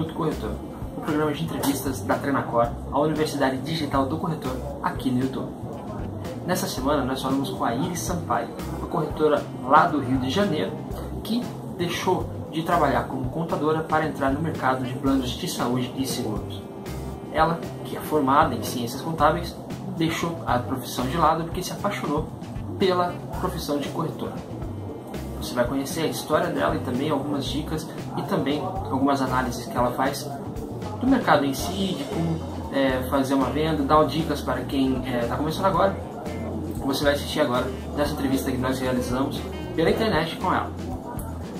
Minuto Corretor, o programa de entrevistas da Trenacor, a Universidade Digital do Corretor, aqui no YouTube. Nessa semana nós falamos com a Iris Sampaio, uma corretora lá do Rio de Janeiro, que deixou de trabalhar como contadora para entrar no mercado de planos de saúde e seguros. Ela, que é formada em ciências contábeis, deixou a profissão de lado porque se apaixonou pela profissão de corretora. Você vai conhecer a história dela e também algumas dicas e também algumas análises que ela faz do mercado em si, de como fazer uma venda, dar dicas para quem está começando agora. Você vai assistir agora nessa entrevista que nós realizamos pela internet com ela.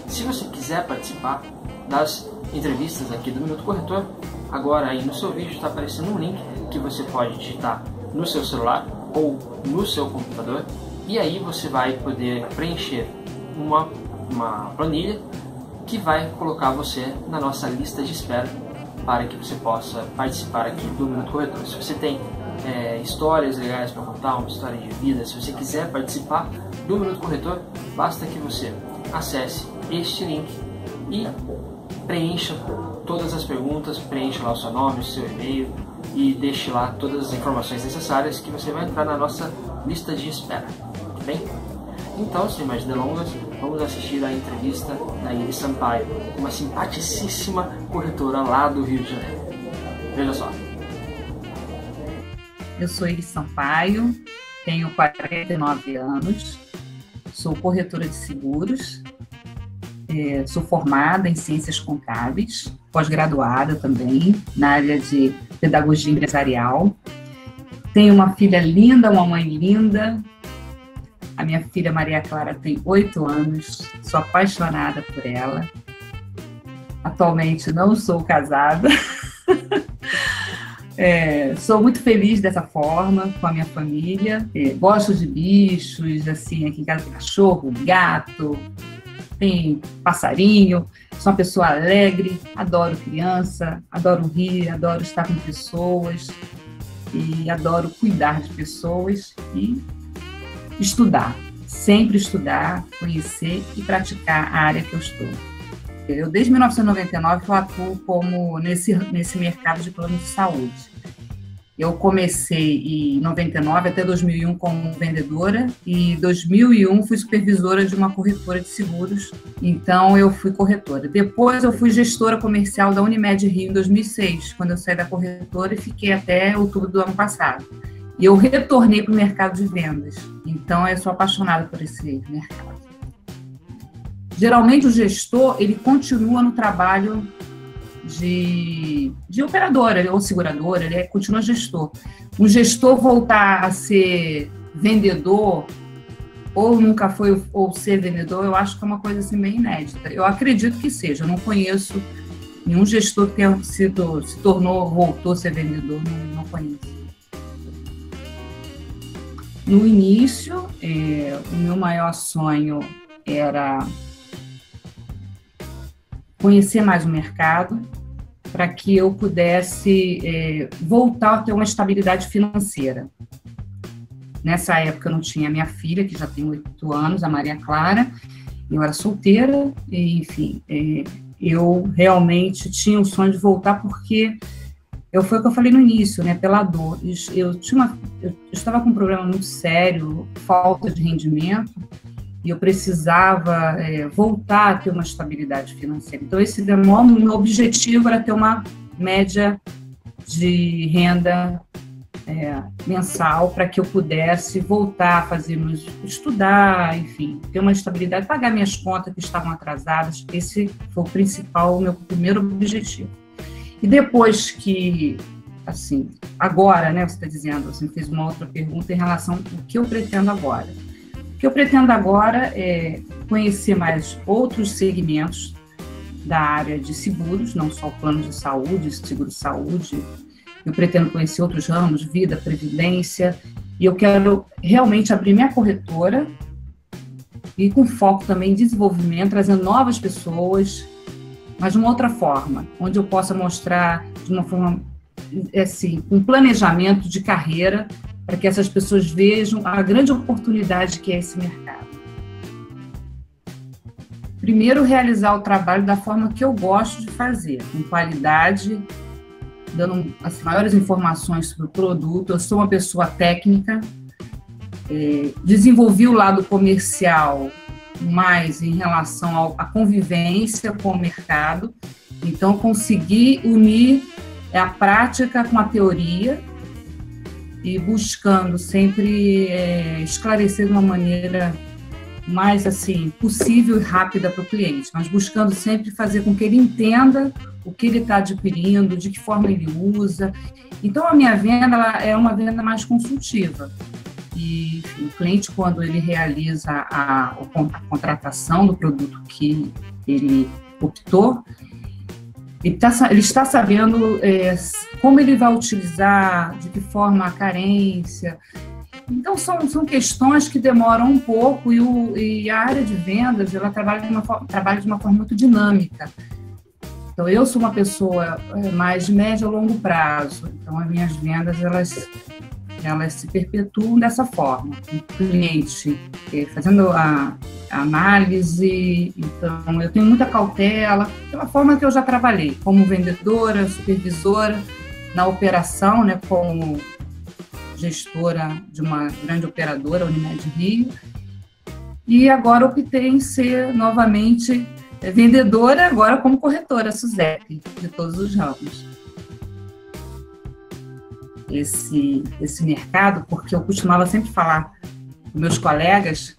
Se você quiser participar das entrevistas aqui do Minuto Corretor, agora aí no seu vídeo está aparecendo um link que você pode digitar no seu celular ou no seu computador, e aí você vai poder preencher uma planilha que vai colocar você na nossa lista de espera para que você possa participar aqui do Minuto Corretor. Se você tem histórias legais para contar, uma história de vida, se você quiser participar do Minuto Corretor, basta que você acesse este link e preencha todas as perguntas, preencha lá o seu nome, o seu e-mail e deixe lá todas as informações necessárias que você vai entrar na nossa lista de espera, tá bem? Então, sem mais delongas, vamos assistir a entrevista da Iris Sampaio, uma simpaticíssima corretora lá do Rio de Janeiro. Veja só. Eu sou Iris Sampaio, tenho 49 anos, sou corretora de seguros, sou formada em ciências contábeis, pós-graduada também na área de pedagogia empresarial. Tenho uma filha linda, uma mãe linda. A minha filha Maria Clara tem 8 anos, sou apaixonada por ela. Atualmente não sou casada. Sou muito feliz dessa forma, com a minha família. Gosto de bichos, assim, aqui em casa tem cachorro, gato, tem passarinho. Sou uma pessoa alegre, adoro criança, adoro rir, adoro estar com pessoas e adoro cuidar de pessoas e estudar, sempre estudar, conhecer e praticar a área que eu estou. Eu, desde 1999, eu atuo nesse mercado de plano de saúde. Eu comecei em 99 até 2001 como vendedora e em 2001 fui supervisora de uma corretora de seguros, então eu fui corretora. Depois eu fui gestora comercial da Unimed Rio em 2006, quando eu saí da corretora e fiquei até outubro do ano passado. E eu retornei para o mercado de vendas, então eu sou apaixonada por esse mercado. Geralmente o gestor, ele continua no trabalho de operadora ou seguradora, ele continua gestor. Um gestor voltar a ser vendedor, ou nunca foi, ou ser vendedor, eu acho que é uma coisa assim bem inédita. Eu acredito que seja, eu não conheço nenhum gestor que tenha voltou a ser vendedor, não conheço. No início, o meu maior sonho era conhecer mais o mercado para que eu pudesse voltar a ter uma estabilidade financeira. Nessa época eu não tinha minha filha, que já tem 8 anos, a Maria Clara, eu era solteira, e, enfim, eu realmente tinha o sonho de voltar porque foi o que eu falei no início, né, pela dor. Eu estava com um problema muito sério, falta de rendimento, e eu precisava voltar a ter uma estabilidade financeira. Então, meu objetivo era ter uma média de renda mensal para que eu pudesse voltar a estudar, enfim, ter uma estabilidade, pagar minhas contas que estavam atrasadas. Esse foi o meu primeiro objetivo. E depois que, assim, agora, né, você está dizendo, você fez uma outra pergunta em relação ao que eu pretendo agora. O que eu pretendo agora é conhecer mais outros segmentos da área de seguros, não só o plano de saúde, seguro-saúde. Eu pretendo conhecer outros ramos, vida, previdência, e eu quero realmente abrir minha corretora e com foco também em desenvolvimento, trazendo novas pessoas, mas de uma outra forma, onde eu possa mostrar de uma forma, assim, um planejamento de carreira para que essas pessoas vejam a grande oportunidade que é esse mercado. primeiro, realizar o trabalho da forma que eu gosto de fazer, com qualidade, dando as maiores informações sobre o produto. Eu sou uma pessoa técnica, desenvolvi o lado comercial mais em relação à convivência com o mercado, então consegui unir a prática com a teoria e buscando sempre esclarecer de uma maneira mais assim possível e rápida para o cliente, mas buscando sempre fazer com que ele entenda o que ele está adquirindo, de que forma ele usa. Então, a minha venda é uma venda mais consultiva. E enfim, o cliente, quando ele realiza a contratação do produto que ele optou, ele está sabendo como ele vai utilizar, de que forma a carência. Então, são questões que demoram um pouco e a área de vendas, ela trabalha de uma forma muito dinâmica. Então, eu sou uma pessoa mais de médio a longo prazo. Então, as minhas vendas, elas se perpetuam dessa forma. O cliente fazendo a análise, então eu tenho muita cautela, pela forma que eu já trabalhei, como vendedora, supervisora, na operação, né, como gestora de uma grande operadora, Unimed Rio, e agora optei em ser novamente vendedora, agora como corretora, SUSEP, de todos os ramos. Esse mercado, porque eu costumava sempre falar com meus colegas,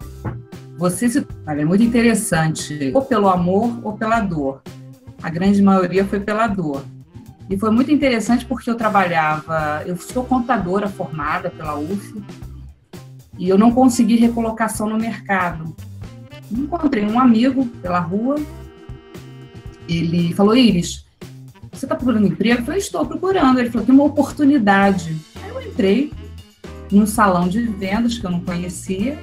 é muito interessante, ou pelo amor ou pela dor. A grande maioria foi pela dor. E foi muito interessante porque eu sou contadora formada pela UF, e eu não consegui recolocação no mercado. Encontrei um amigo pela rua, ele falou: Iris, você está procurando emprego? Eu falei: estou procurando. Ele falou: tem uma oportunidade. Aí eu entrei num salão de vendas que eu não conhecia,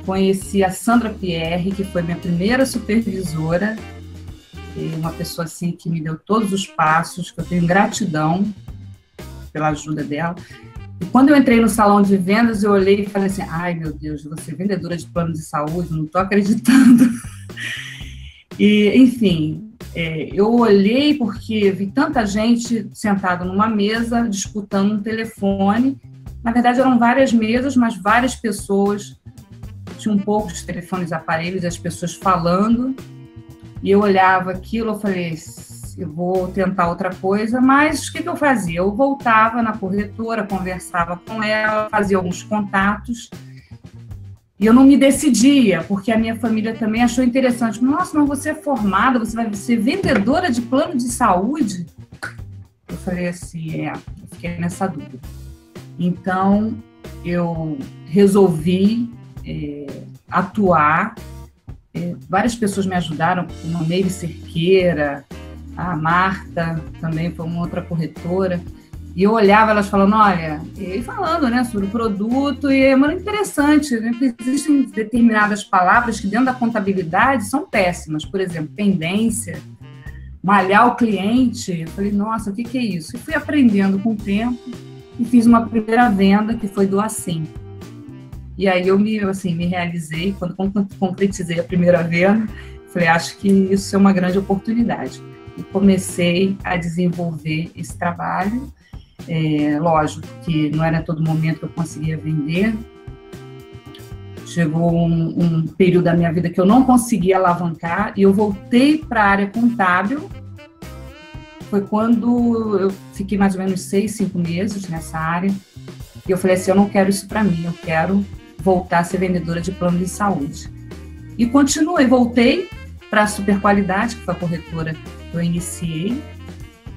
conheci a Sandra Pierre, que foi minha primeira supervisora, uma pessoa assim que me deu todos os passos, que eu tenho gratidão pela ajuda dela. E quando eu entrei no salão de vendas, eu olhei e falei assim: ai, meu Deus, você é vendedora de plano de saúde? Não estou acreditando. E, enfim, eu olhei porque vi tanta gente sentada numa mesa, disputando um telefone. Na verdade, eram várias mesas, mas várias pessoas. Tinha um pouco de telefones, aparelhos, as pessoas falando. E eu olhava aquilo, eu falei: eu vou tentar outra coisa, mas o que eu fazia? Eu voltava na corretora, conversava com ela, fazia alguns contatos, e eu não me decidia, porque a minha família também achou interessante. Nossa, mas você é formada, você vai ser vendedora de plano de saúde? Eu falei assim, eu fiquei nessa dúvida. Então, eu resolvi atuar. Várias pessoas me ajudaram, como a Meire Cerqueira, a Marta também foi uma outra corretora, e eu olhava elas falando, olha, e falando, né, sobre o produto, e é muito interessante, né, que existem determinadas palavras que dentro da contabilidade são péssimas, por exemplo, pendência, malhar o cliente. Eu falei: nossa, o que é isso? E fui aprendendo com o tempo e fiz uma primeira venda, que foi do Assim. E aí eu me realizei, quando concretizei a primeira venda, falei: acho que isso é uma grande oportunidade. E comecei a desenvolver esse trabalho. Lógico que não era todo momento que eu conseguia vender. Chegou um período da minha vida que eu não conseguia alavancar, e eu voltei para a área contábil. Foi quando eu fiquei mais ou menos 6, 5 meses nessa área, e eu falei assim: eu não quero isso para mim, eu quero voltar a ser vendedora de plano de saúde. E continuei, voltei para a Super Qualidade, que foi a corretora que eu iniciei,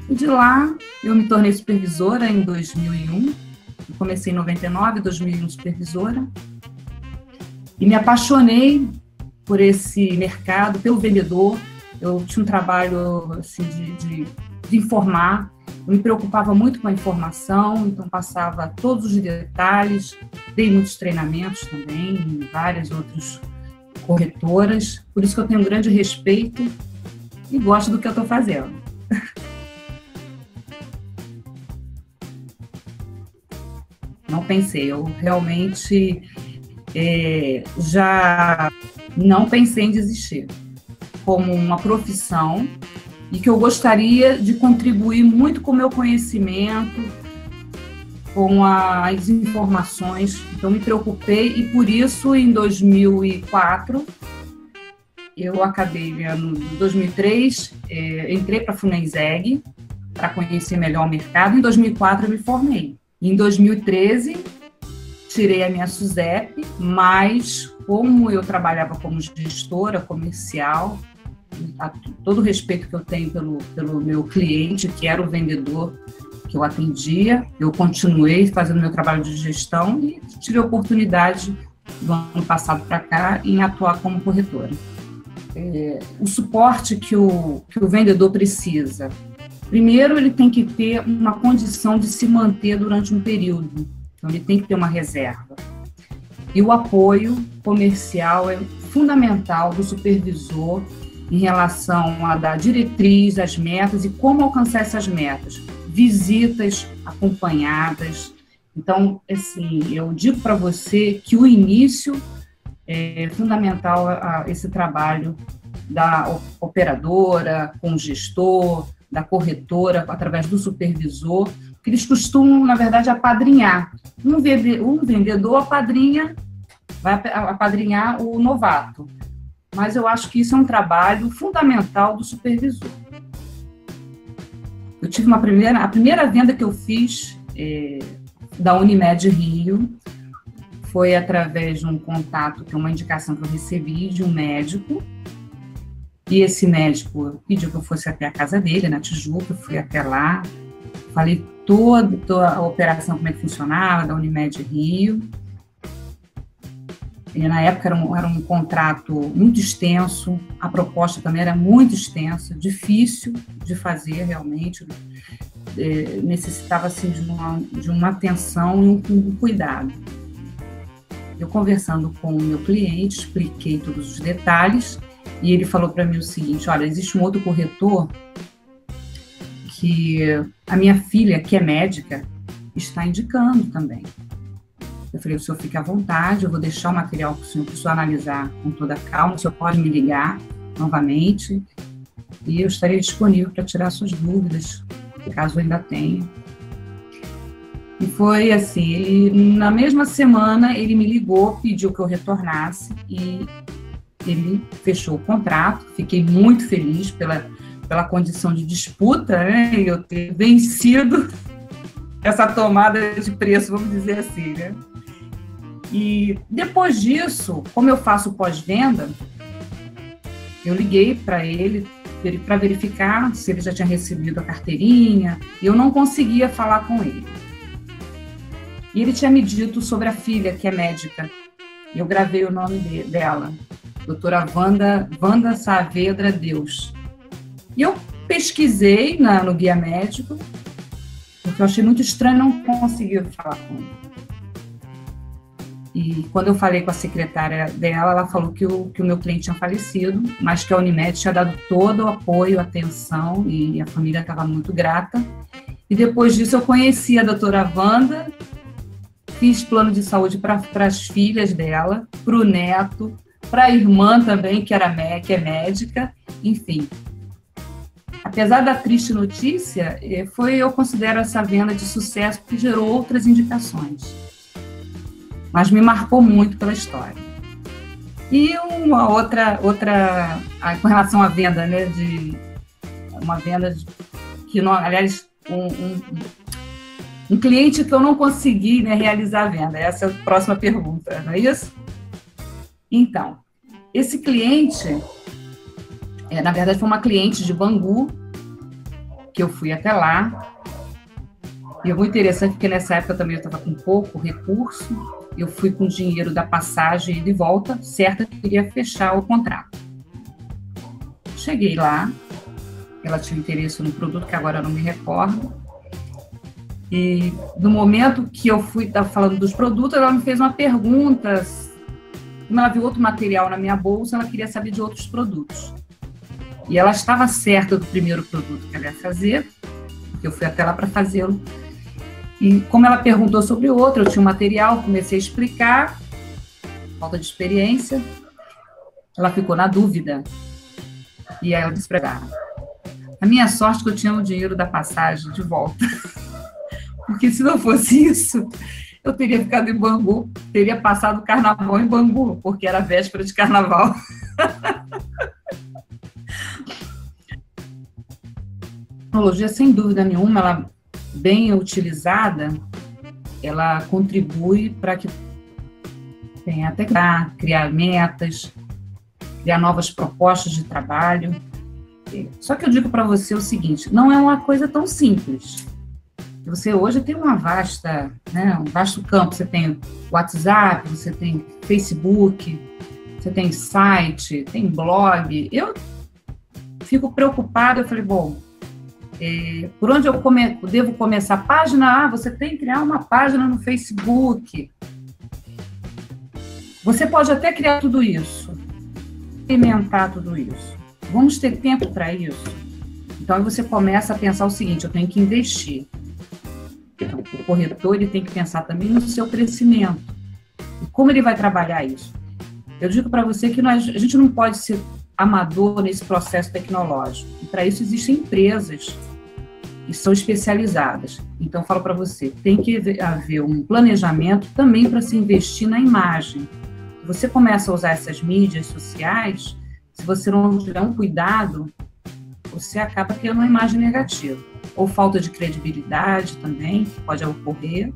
e de lá eu me tornei supervisora em 2001, eu comecei em 99, 2001 supervisora, e me apaixonei por esse mercado, pelo vendedor. Eu tinha um trabalho assim, de informar, eu me preocupava muito com a informação, então passava todos os detalhes, dei muitos treinamentos também em várias outras corretoras, por isso que eu tenho um grande respeito e gosto do que eu estou fazendo. Não pensei, eu realmente já não pensei em desistir. como uma profissão e que eu gostaria de contribuir muito com o meu conhecimento, com as informações. Então, me preocupei e, por isso, em 2004, eu acabei, em 2003, entrei para a Funenseg para conhecer melhor o mercado. Em 2004, eu me formei. Em 2013, tirei a minha SUSEP, mas como eu trabalhava como gestora comercial, todo o respeito que eu tenho pelo meu cliente, que era o vendedor que eu atendia, eu continuei fazendo meu trabalho de gestão e tive a oportunidade do ano passado para cá em atuar como corretora. O suporte que o vendedor precisa. Primeiro, ele tem que ter uma condição de se manter durante um período. Então, ele tem que ter uma reserva. E o apoio comercial é fundamental do supervisor em relação a dar diretriz, as metas e como alcançar essas metas. Visitas acompanhadas. Então, assim, eu digo para você que o início é fundamental esse trabalho da operadora, com o gestor, da corretora, através do supervisor, que eles costumam, na verdade, apadrinhar. Um vendedor vai apadrinhar o novato. Mas eu acho que isso é um trabalho fundamental do supervisor. Eu tive a primeira venda que eu fiz da Unimed Rio foi através de um contato, que é uma indicação que eu recebi de um médico, e esse médico pediu que eu fosse até a casa dele, na Tijuca, eu fui até lá, falei toda a operação, como é que funcionava, da Unimed Rio. E na época era um contrato muito extenso, a proposta também era muito extensa, difícil de fazer realmente, necessitava assim, de uma atenção e um cuidado. Eu conversando com o meu cliente, expliquei todos os detalhes, e ele falou para mim o seguinte: olha, existe um outro corretor que a minha filha, que é médica, está indicando também. Eu falei: o senhor fique à vontade, eu vou deixar o material para o senhor analisar com toda a calma, o senhor pode me ligar novamente e eu estarei disponível para tirar suas dúvidas, caso ainda tenha. E foi assim, na mesma semana ele me ligou, pediu que eu retornasse e ele fechou o contrato. Fiquei muito feliz pela condição de disputa, né, e eu ter vencido essa tomada de preço, vamos dizer assim, né. E depois disso, como eu faço pós-venda, eu liguei para ele para verificar se ele já tinha recebido a carteirinha, e eu não conseguia falar com ele. E ele tinha me dito sobre a filha, que é médica. Eu gravei o nome dela, doutora Wanda Saavedra Deus. E eu pesquisei no guia médico, porque eu achei muito estranho não conseguir falar com ele. E quando eu falei com a secretária dela, ela falou que o meu cliente tinha falecido, mas que a Unimed tinha dado todo o apoio, atenção, e a família estava muito grata. E depois disso eu conheci a doutora Wanda, fiz plano de saúde para as filhas dela, para o neto, para a irmã também, que é médica, enfim. Apesar da triste notícia, eu considero essa venda de sucesso porque gerou outras indicações. Mas me marcou muito pela história. E uma outra com relação à venda, né, uma venda que, aliás, um cliente que eu não consegui, né, realizar a venda. Essa é a próxima pergunta, não é isso? Então, esse cliente, na verdade, foi uma cliente de Bangu, que eu fui até lá. E é muito interessante, porque nessa época também eu estava com pouco recurso. Eu fui com o dinheiro da passagem de volta, certa que queria fechar o contrato. Cheguei lá, ela tinha interesse no produto, que agora eu não me recordo. E no momento que eu estava falando dos produtos, ela me fez uma pergunta. Como ela viu outro material na minha bolsa, ela queria saber de outros produtos. E ela estava certa do primeiro produto que ela ia fazer, porque eu fui até lá para fazê-lo. E como ela perguntou sobre o outro, eu tinha um material, comecei a explicar, falta de experiência, ela ficou na dúvida. E aí ela disse para ela, a minha sorte é que eu tinha o dinheiro da passagem de volta. Porque se não fosse isso, eu teria ficado em Bangu, teria passado o carnaval em Bangu, porque era véspera de carnaval. A tecnologia, sem dúvida nenhuma, ela bem utilizada, ela contribui para que tenha até criar metas, criar novas propostas de trabalho. Só que eu digo para você o seguinte, não é uma coisa tão simples. Você hoje tem um vasto campo, você tem WhatsApp, você tem Facebook, você tem site, tem blog. Eu fico preocupada, eu falei, bom, por onde eu devo começar? Página, você tem que criar uma página no Facebook. Você pode até criar tudo isso, implementar tudo isso. Vamos ter tempo para isso? Então, você começa a pensar o seguinte, eu tenho que investir. Então, o corretor ele tem que pensar também no seu crescimento. E como ele vai trabalhar isso? Eu digo para você que a gente não pode ser amador nesse processo tecnológico. E para isso existem empresas que são especializadas. Então, eu falo para você, tem que haver um planejamento também para se investir na imagem. Você começa a usar essas mídias sociais, se você não tiver um cuidado, você acaba criando uma imagem negativa. Ou falta de credibilidade também, que pode ocorrer,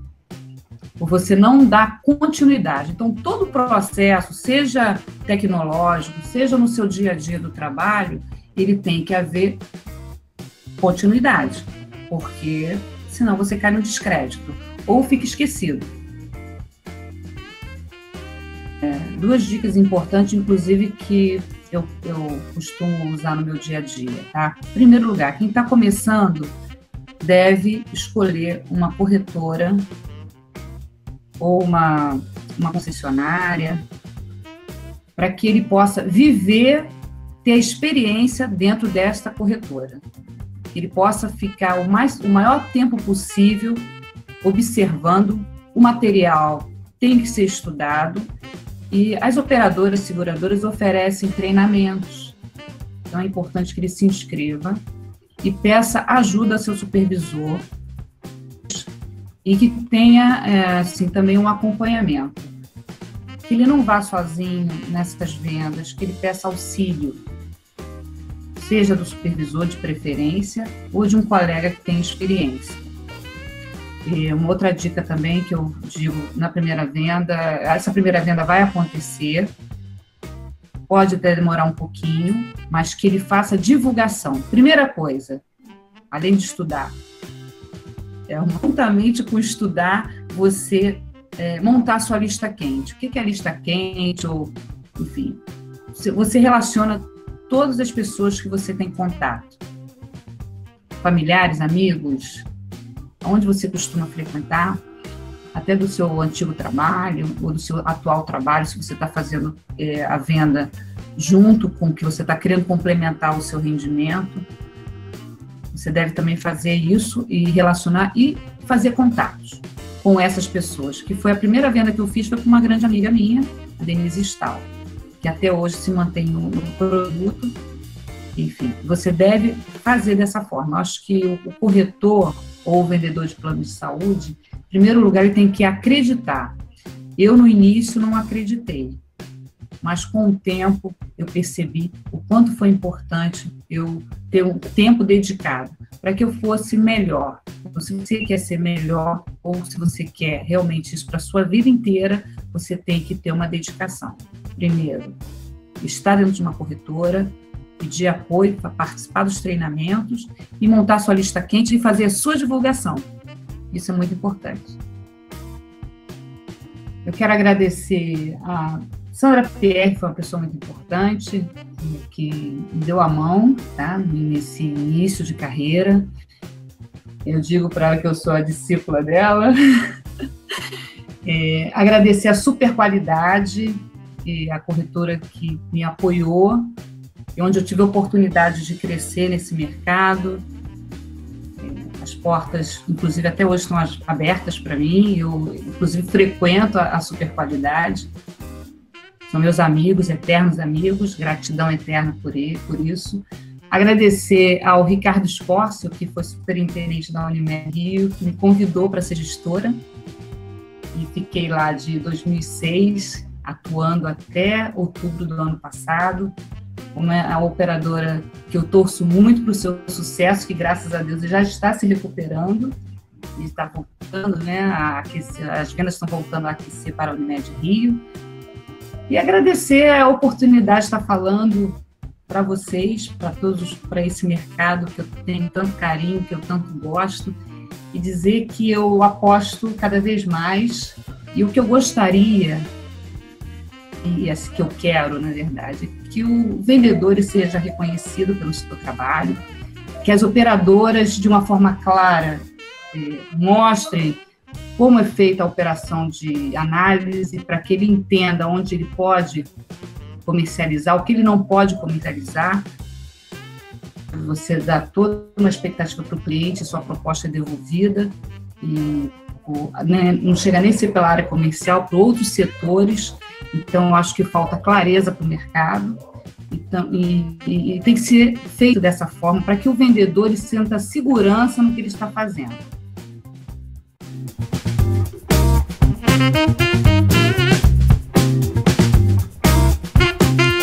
ou você não dá continuidade. Então, todo o processo, seja tecnológico, seja no seu dia a dia do trabalho, ele tem que haver continuidade, porque senão você cai no descrédito, ou fica esquecido. Duas dicas importantes, inclusive, que eu costumo usar no meu dia a dia, tá? Em primeiro lugar, quem está começando deve escolher uma corretora ou uma concessionária para que ele possa ter a experiência dentro desta corretora. Ele possa ficar o maior tempo possível observando o material, tem que ser estudado. E as operadoras, seguradoras oferecem treinamentos. Então, é importante que ele se inscreva e peça ajuda ao seu supervisor e que tenha, assim, também um acompanhamento. Que ele não vá sozinho nessas vendas, que ele peça auxílio, seja do supervisor de preferência ou de um colega que tenha experiência. E uma outra dica também que eu digo na primeira venda, essa primeira venda vai acontecer, pode até demorar um pouquinho, mas que ele faça divulgação. Primeira coisa, além de estudar, juntamente com estudar, você montar a sua lista quente. O que é a lista quente? Ou, enfim, você relaciona todas as pessoas que você tem contato, familiares, amigos, onde você costuma frequentar, até do seu antigo trabalho ou do seu atual trabalho, se você está fazendo a venda junto com o que você está querendo complementar o seu rendimento. Você deve também fazer isso e relacionar e fazer contatos com essas pessoas, que foi a primeira venda que eu fiz, foi com uma grande amiga minha, a Denise Stahl, que até hoje se mantém no produto. Enfim, você deve fazer dessa forma. Eu acho que o corretor ou o vendedor de plano de saúde, em primeiro lugar, ele tem que acreditar. Eu, no início, não acreditei, mas com o tempo eu percebi o quanto foi importante eu ter um tempo dedicado para que eu fosse melhor. Então, se você quer ser melhor ou se você quer realmente isso para a sua vida inteira, você tem que ter uma dedicação. Primeiro, estar dentro de uma corretora, pedir apoio para participar dos treinamentos e montar sua lista quente e fazer a sua divulgação. Isso é muito importante. Eu quero agradecer a Sandra Pierre, que foi uma pessoa muito importante, que me deu a mão, tá, nesse início de carreira. Eu digo para ela que eu sou a discípula dela. Agradecer a Super Qualidade, a corretora que me apoiou, e onde eu tive a oportunidade de crescer nesse mercado. As portas, inclusive, até hoje estão abertas para mim. Eu, inclusive, frequento a Super Qualidade. são meus amigos, eternos amigos, gratidão eterna por isso. Agradecer ao Ricardo Escórcio, que foi superintendente da Unimed Rio, que me convidou para ser gestora, e fiquei lá de 2006, atuando até outubro do ano passado, uma operadora que eu torço muito para o seu sucesso, que graças a Deus já está se recuperando, e está voltando, né, a aquecer, as vendas estão voltando a aquecer para a Unimed Rio, e agradecer a oportunidade de estar falando para vocês, para todos, para esse mercado que eu tenho tanto carinho, que eu tanto gosto, e dizer que eu aposto cada vez mais, e o que eu gostaria, e assim que eu quero, na verdade, que o vendedor seja reconhecido pelo seu trabalho, que as operadoras, de uma forma clara, mostrem como é feita a operação de análise, para que ele entenda onde ele pode comercializar, o que ele não pode comercializar. Você dá toda uma expectativa para o cliente, sua proposta é devolvida, e não chega nem a ser pela área comercial, para outros setores. Então, acho que falta clareza para o mercado, então, e tem que ser feito dessa forma, para que o vendedor sinta segurança no que ele está fazendo.